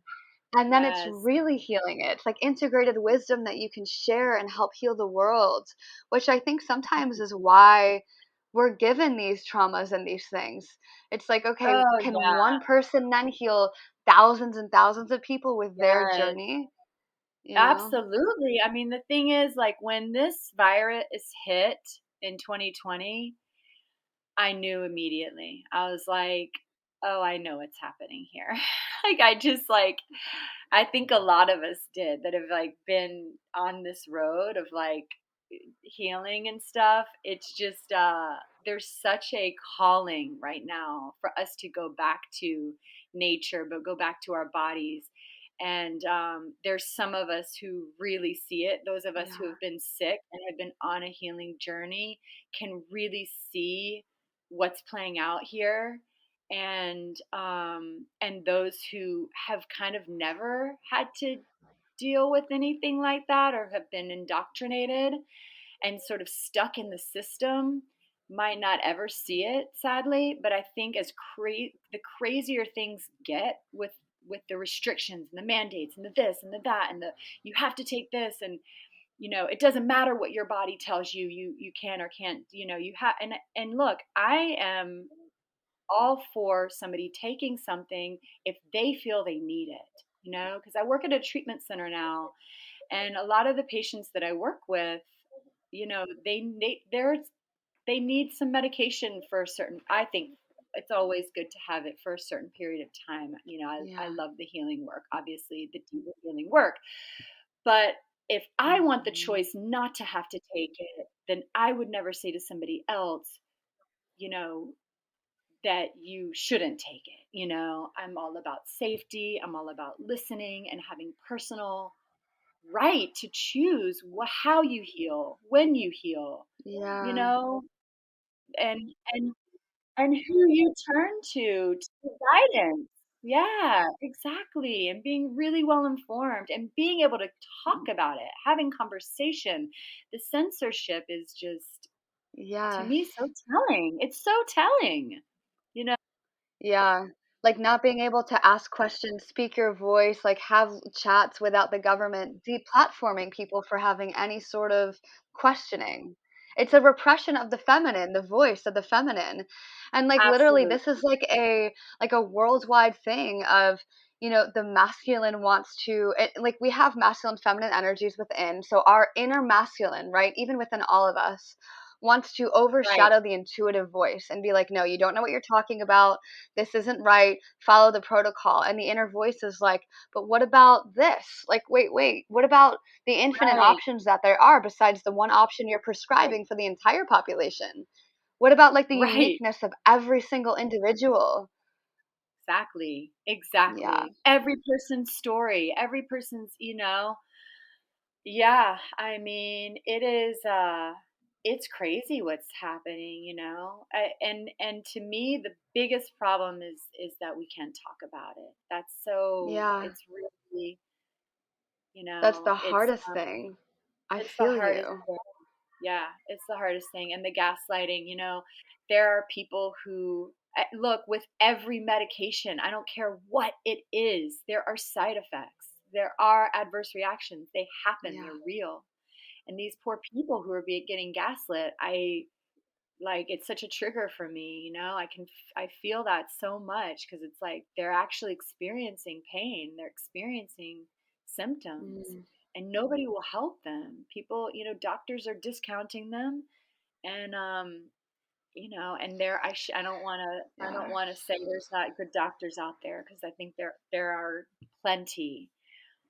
and then it's Yes. really healing it. It's like integrated wisdom that you can share and help heal the world, which I think sometimes is why we're given these traumas and these things. It's like, okay, Oh can yeah. one person then heal thousands and thousands of people with their Yes. journey? You know? Absolutely. I mean, the thing is, like, when this virus hit in 2020, I knew immediately. I was like, "Oh, I know what's happening here." Like, I think a lot of us did that have, like, been on this road of, like, healing and stuff. It's just, there's such a calling right now for us to go back to nature, but go back to our bodies. And there's some of us who really see it. Those of us who Yeah. have been sick and have been on a healing journey can really see what's playing out here. And those who have kind of never had to deal with anything like that or have been indoctrinated and sort of stuck in the system might not ever see it, sadly. But I think as the crazier things get with the restrictions and the mandates and the this and the that and the you have to take this, and it doesn't matter what your body tells you you can or can't, you have. And look, I am all for somebody taking something if they feel they need it, because I work at a treatment center now, and a lot of the patients that I work with, they need some medication for certain, I think, it's always good to have it for a certain period of time. I Yeah. love the healing work, obviously the deeper healing work. But if I want the Mhm. choice not to have to take it, then I would never say to somebody else, you know, that you shouldn't take it. I'm all about safety. I'm all about listening and having personal right to choose how you heal, when you heal, you Yeah. know, and and who you turn to guidance. Yeah, exactly. And being really well informed and being able to talk about it, having conversation. The censorship is just, to Yes. me, so telling. It's so telling, you know? Yeah, like not being able to ask questions, speak your voice, like have chats without the government deplatforming people for having any sort of questioning. It's a repression of the feminine, the voice of the feminine. And like literally Absolutely. this is like a worldwide thing of, the masculine wants to like we have masculine feminine energies within. So our inner masculine, right, even within all of us wants to Right, overshadow the intuitive voice and be like, no, you don't know what you're talking about, this isn't right, follow the protocol. And the inner voice is like, but what about this? Like, wait, what about the infinite right, options that there are besides the one option you're right, prescribing for the entire population? What about like the right. uniqueness of every single individual? Exactly. Yeah, Exactly. Every person's story, every person's, yeah, I mean, it's crazy what's happening, and to me the biggest problem is that we can't talk about it. yeah, It's really, that's the it's hardest thing. I it's the feel hardest you. thing. Yeah, it's the hardest thing. And the gaslighting, there are people who look, with every medication, I don't care what it is, there are side effects. There are adverse reactions. They happen, Yeah. they're real. And these poor people who are getting gaslit, it's such a trigger for me. I feel that so much because it's like they're actually experiencing pain, they're experiencing symptoms, Mm, and nobody will help them. People, doctors are discounting them, and and I don't yeah, want to say there's not good doctors out there, because I think there are plenty.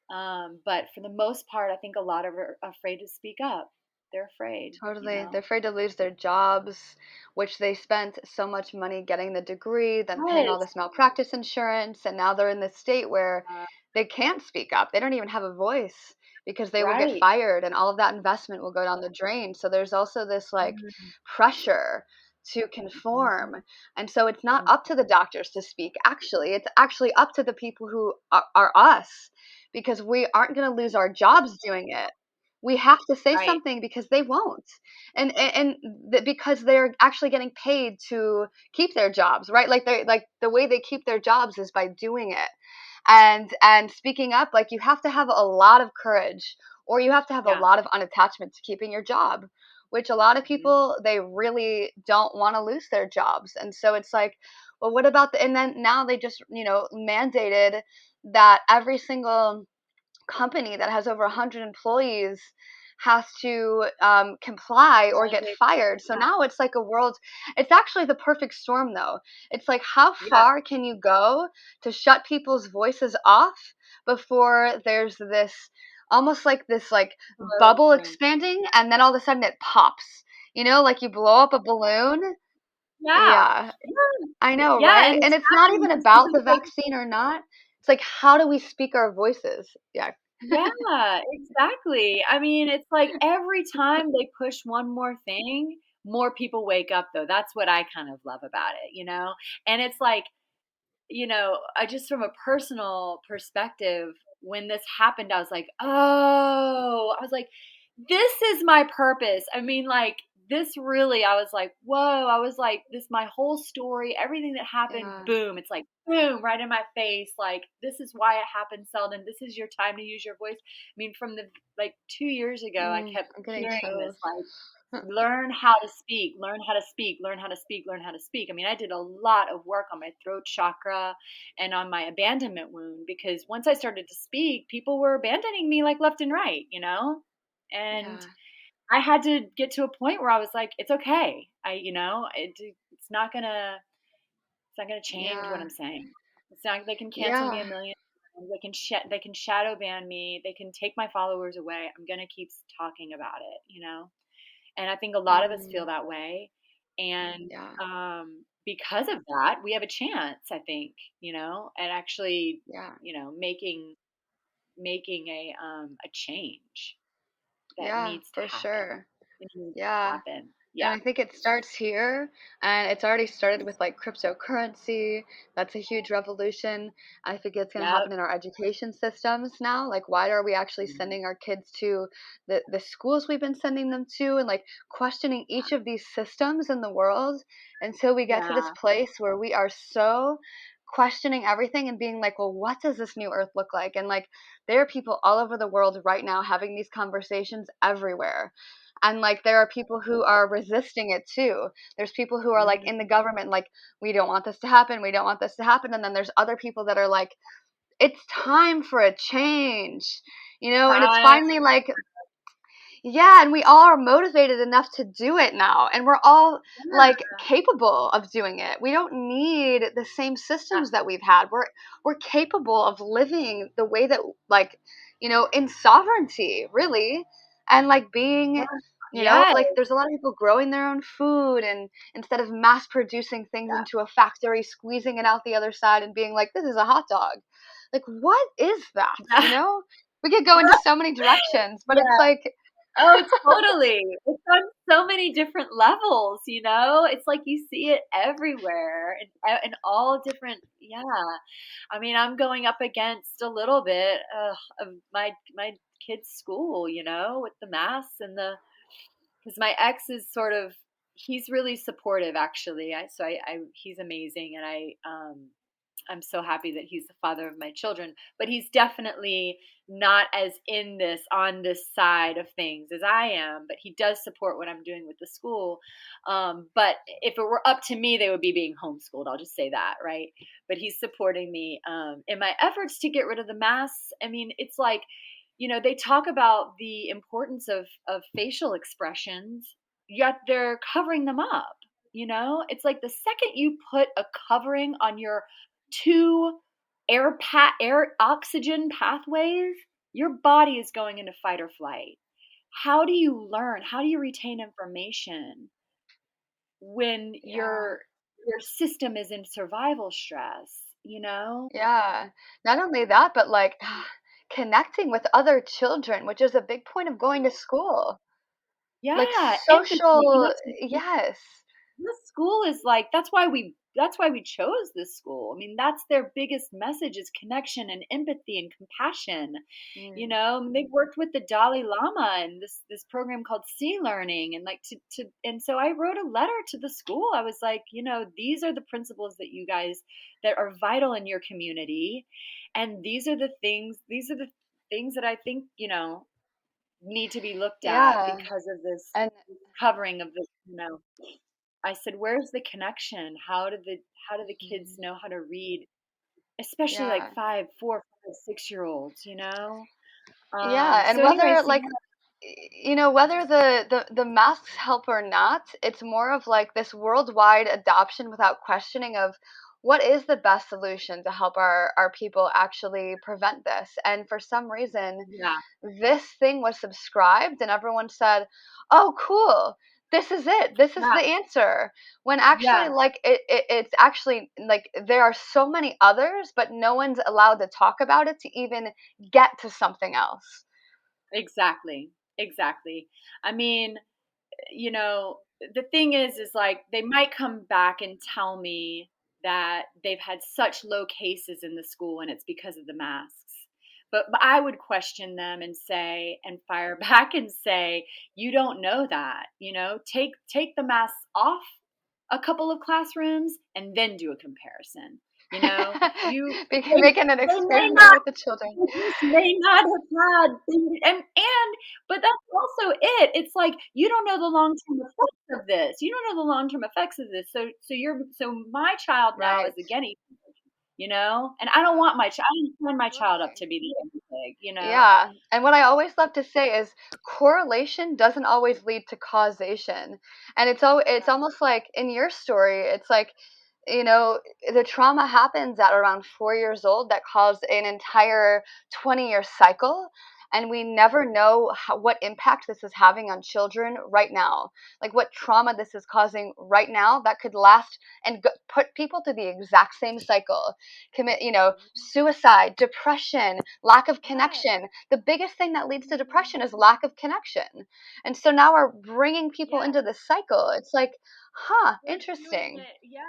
But for the most part, I think a lot of are afraid to speak up. They're afraid, totally. They're afraid to lose their jobs, which they spent so much money getting the degree, then paying all Yes. this malpractice insurance, and now they're in this state where Uh, they can't speak up. They don't even have a voice because they will get right. fired and all of that investment will go down the drain. So there's also this like Mhm, pressure to mhm, conform. And so it's not mhm. up to the doctors to speak, actually. It's actually up to the people who are us because we aren't going to lose our jobs doing it. We have to say Right. something because they won't. Because they're actually getting paid to keep their jobs, right? Like the way they keep their jobs is by doing it. And speaking up, like you have to have a lot of courage or you have to have a Yeah. lot of unattachment to keeping your job, which a lot of Mhm. people they really don't want to lose their jobs. And so it's like, well, what about and then now they just, mandated that every single company that has over 100 employees has to comply or get Mandate. fired. So Yeah. now it's like a world, it's actually the perfect storm, though. It's like, how Yeah. far can you go to shut people's voices off before there's this almost like this like bubble Explosion. expanding and then all of a sudden it pops? Like you blow up a balloon. Yeah. Yeah, Yeah. I know, Yeah, right? and And it's it's not happening even because about people the like, vaccine or not. It's like, how do we speak our voices? Yeah. yeah, exactly. I mean, it's like every time they push one more thing, more people wake up, though. That's what I kind of love about it. And it's like, I just, from a personal perspective, when this happened, I was like, oh, I was like, this is my purpose. I mean, like, this really, I was like, whoa, I was like, this, my whole story, everything that happened, Yeah. boom, it's like, boom, right in my face. Like, this is why it happened, Selden. This is your time to use your voice. I mean, from the, like, 2 years ago, I kept I'm getting hearing this, chills. like, learn how to speak, learn how to speak, learn how to speak, learn how to speak. I mean, I did a lot of work on my throat chakra and on my abandonment wound, because once I started to speak, people were abandoning me like left and right. And Yeah. I had to get to a point where I was like, it's okay. It's not gonna. It's not going to change what Yeah. I'm saying. It's not. They can cancel me Yeah. a million times. They can shadow ban me. They can take my followers away. I'm going to keep talking about it. And I think a lot of us feel Mm, that way. And yeah. because of that, we have a chance, I think, at actually, Yeah. making a change that Yeah, needs to for happen. sure. It needs to Yeah. happen. And Yeah. I think it starts here, and it's already started with like cryptocurrency. That's a huge revolution. I think it's going to Yep. happen in our education systems now. Like, why are we actually sending our kids to the schools we've been sending them to, and like questioning each of these systems in the world until we get to this Yeah. place where we are so questioning everything and being like, well, what does this new earth look like? And like, there are people all over the world right now having these conversations everywhere, and like there are people who are resisting it too. There's people who are like in the Mm. government, like, we don't want this to happen, we don't want this to happen. And then there's other people that are like, it's time for a change, and it's Time. finally like, yeah, and we all are motivated enough to do it now, and we're all like capable of doing it. We don't need the same systems that we've had. We're capable of living the way that, like, in sovereignty, really, and like being, Yeah. like there's a lot of people growing their own food, and instead of mass producing things Yeah. into a factory, squeezing it out the other side and being like, this is a hot dog. Like, what is that? Yeah. We could go into so many directions, but it's Yeah. like, Oh, totally. It's on so many different levels, It's like you see it everywhere in all different, yeah. I mean, I'm going up against a little bit of my kids' school, with the masks and because my ex is he's really supportive actually. He's amazing, and I'm so happy that he's the father of my children, but he's definitely not as on this side of things as I am, but he does support what I'm doing with the school. But if it were up to me, they would be being homeschooled. I'll just say that, right? But he's supporting me in my efforts to get rid of the masks. I mean, it's like, they talk about the importance of facial expressions, yet they're covering them up. It's like the second you put a covering on your two air oxygen pathways, your body is going into fight or flight. How do you learn? How do you retain information when yeah. your system is in survival stress, Yeah. Not only that, but like connecting with other children, which is a big point of going to school. Like Yeah, empathy. social, yes. This school is like that's why we chose this school. I mean, that's their biggest message is connection and empathy and compassion. Mm. They've worked with the Dalai Lama and this program called Sea Learning, and like to and so I wrote a letter to the school. I was like, these are the principles that you guys that are vital in your community, and these are the things that I think, need to be looked at Yeah. because of this And covering of I said, "Where's the connection? How do the kids mm, know how to read, especially like yeah. 5, 4, 5, 6-year-olds, Yeah, and So anyway, whether so like whether the masks help or not, it's more of like this worldwide adoption without questioning of what is the best solution to help our people actually prevent this. And for some reason, yeah, this thing was subscribed and everyone said, "Oh, cool. This is it. This is yeah, the answer." When actually yeah, like it's actually like there are so many others, but no one's allowed to talk about it to even get to something else. exactly, exactly. I mean, the thing is like they might come back and tell me that they've had such low cases in the school and it's because of the masks. But I would question them and say and fire back and say, you don't know that. Take the masks off a couple of classrooms and then do a comparison. You Making an they may experiment not with the children. they just may not have had but that's also it. It's like you don't know the long-term effects of this. You don't know the long-term effects of this. So my child now is Right. a guinea pig, and I don't want I don't sign my child up Totally. to be the guinea pig. Yeah. And what I always love to say is correlation doesn't always lead to causation. And it's almost like in your story, it's like you know, the trauma happens at around 4 years old that caused an entire 20-year cycle. And we never know what impact this is having on children right now. Like what trauma this is causing right now that could last and put people to the exact same cycle. Commit, suicide, depression, lack of Yes. connection. The biggest thing that leads to depression is lack of connection. And so now we're bringing people Yes. into this cycle. It's like, huh, We're doing interesting. it. Yeah.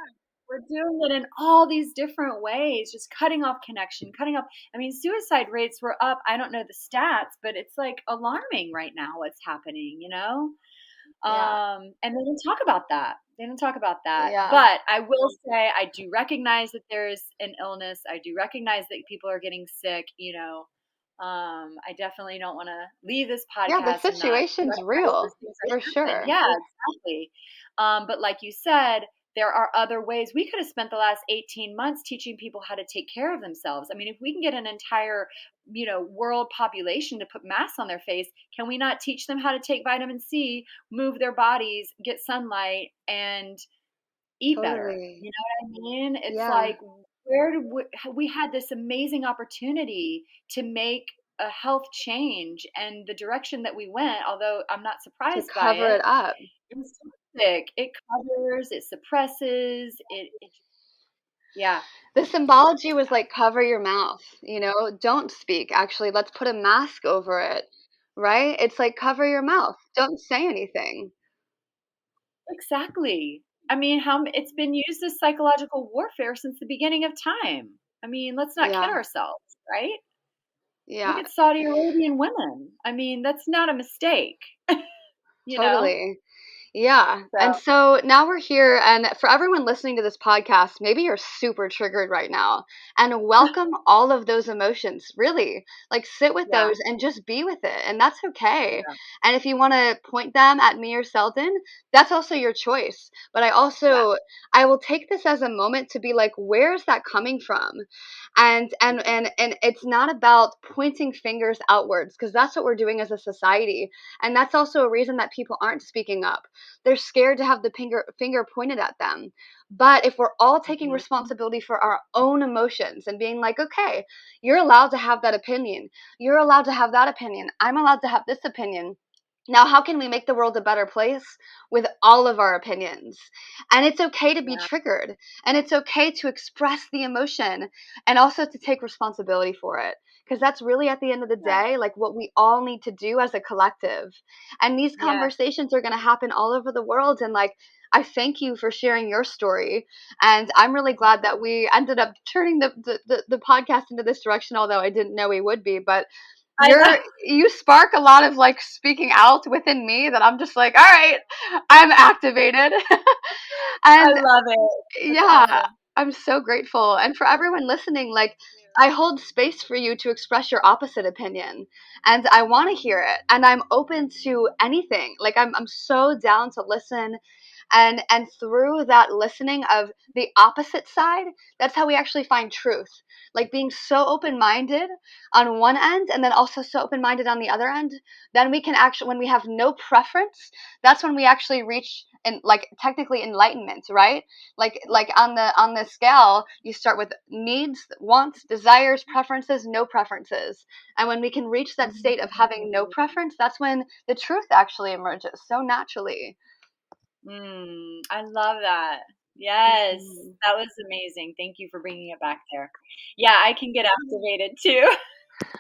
We're doing it in all these different ways, just cutting off connection, cutting off. I mean, suicide rates were up. I don't know the stats, but it's like alarming right now what's happening, you know? Yeah. And they didn't talk about that. They didn't talk about that. Yeah. But I will say, I do recognize that there's an illness. I do recognize that people are getting sick. I definitely don't want to leave this Yeah, the podcast and not situation's recognize those real things for that happen. sure. Yeah, exactly. But like you said, there are other ways. We could have spent the last 18 months teaching people how to take care of themselves. I mean, if we can get an entire, world population to put masks on their face, can we not teach them how to take vitamin C, move their bodies, get sunlight, and eat better? Totally. You know what I mean? It's Yeah. like, where did we had this amazing opportunity to make a health change, and the direction that we went, although I'm not To surprised by cover it up. it's toxic. It covers, it suppresses, yeah, The symbology was like cover your mouth, don't speak. Actually, let's put a mask over it, right? It's like cover your mouth. Don't say anything. exactly. I mean, it's been used as psychological warfare since the beginning of time. I mean, let's not kid Yeah. ourselves, right? Look Yeah. at Saudi Arabian women. I mean, that's not a mistake, you know? Totally. Yeah. And So, so now we're here. And for everyone listening to this podcast, maybe you're super triggered right now and welcome all of those emotions. Really, like sit with yeah, those and just be with it. And that's okay. yeah, And if you want to point them at me or Selden, that's also your choice. But yeah, I will take this as a moment to be like, where's that coming from? And it's not about pointing fingers outwards because that's what we're doing as a society. And that's also a reason that people aren't speaking up. They're scared to have the finger pointed at them. But if we're all taking mhm, responsibility for our own emotions and being like, okay, you're allowed to have that opinion. You're allowed to have that opinion. I'm allowed to have this opinion. Now, how can we make the world a better place with all of our opinions? And it's okay to be yeah, triggered, and it's okay to express the emotion and also to take responsibility for it. Because that's really at the end of the yeah, day, like what we all need to do as a collective. And these yes, conversations are going to happen all over the world. And like, I thank you for sharing your story. And I'm really glad that we ended up turning the podcast into this direction, although I didn't know we would be. But I know. you spark a lot of like speaking out within me that I'm just like, all right, I'm activated. I And love it. That's yeah, awesome. I'm so grateful. And for everyone listening, like Yeah. I hold space for you to express your opposite opinion. And I want to hear it. And I'm open to anything. Like I'm so down to listen. And through that listening of the opposite side, that's how we actually find truth. Like being so open-minded on one end and then also so open-minded on the other end, then we can actually, when we have no preference, that's when we actually reach and like technically enlightenment, right? Like on the scale, you start with needs, wants, desires, preferences, no preferences. And when we can reach that state of having no preference, that's when the truth actually emerges so naturally. I love that. Yes, Mhm. that was amazing. Thank you for bringing it back there. Yeah, I can get activated too.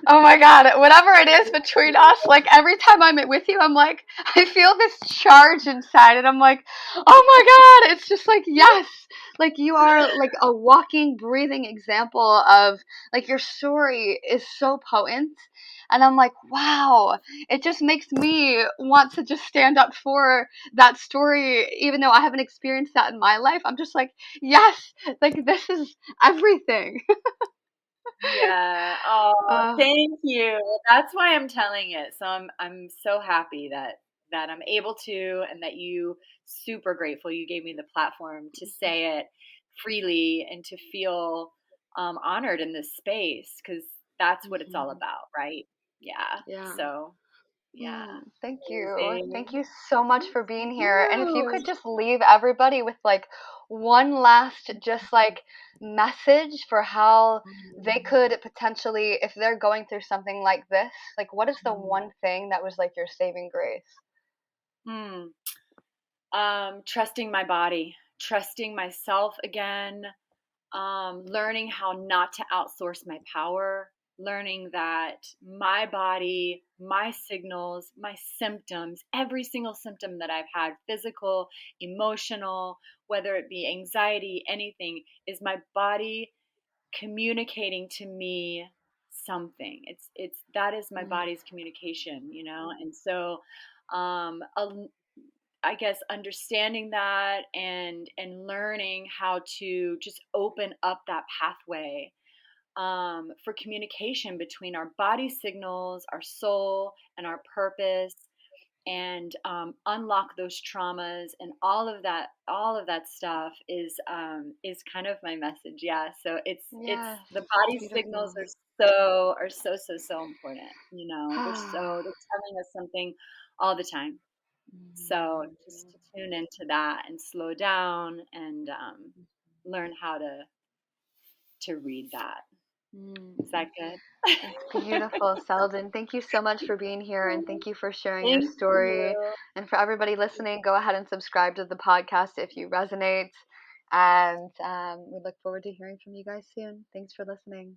Oh my God, whatever it is between us, like every time I'm with you, I'm like, I feel this charge inside, and I'm like, oh my God, it's just like, yes, like you are like a walking, breathing example of like your story is so potent. And I'm like, wow, it just makes me want to just stand up for that story, even though I haven't experienced that in my life. I'm just like, yes, like this is everything. Yeah. Oh, uh, thank you. Well, that's why I'm telling it. So I'm so happy that I'm able to, and that you, super grateful you gave me the platform to say it freely and to feel honored in this space, because that's what it's all mhm. about, right? Yeah. Yeah. So Yeah, Thank you. Thank amazing. you so much Thank for being here. And if you you. could just leave everybody with like one last just like message for how they Mm, could potentially, if they're going through something like this, like what is the mm, one thing that was like your saving grace? mm. Trusting my body, trusting myself again, learning how not to outsource my power, learning that my body, my signals, my symptoms, every single symptom that I've had, physical, emotional, whether it be anxiety, anything, is my body communicating to me something. It's that is my Mm, body's communication, and so um a, I guess understanding that and learning how to just open up that pathway for communication between our body signals, our soul, and our purpose, and unlock those traumas and all of that stuff is kind of my message. Yeah, so it's yes, the it's body signals beautiful. are so important. They're Ah, telling us something all the time, so just to tune into that and slow down and learn how to read that. Is mm. that good? That's beautiful, Selden. Thank you so much for being here and thank you for sharing your Thank story. you. And for everybody listening, go ahead and subscribe to the podcast if you resonate. And we look forward to hearing from you guys soon. Thanks for listening.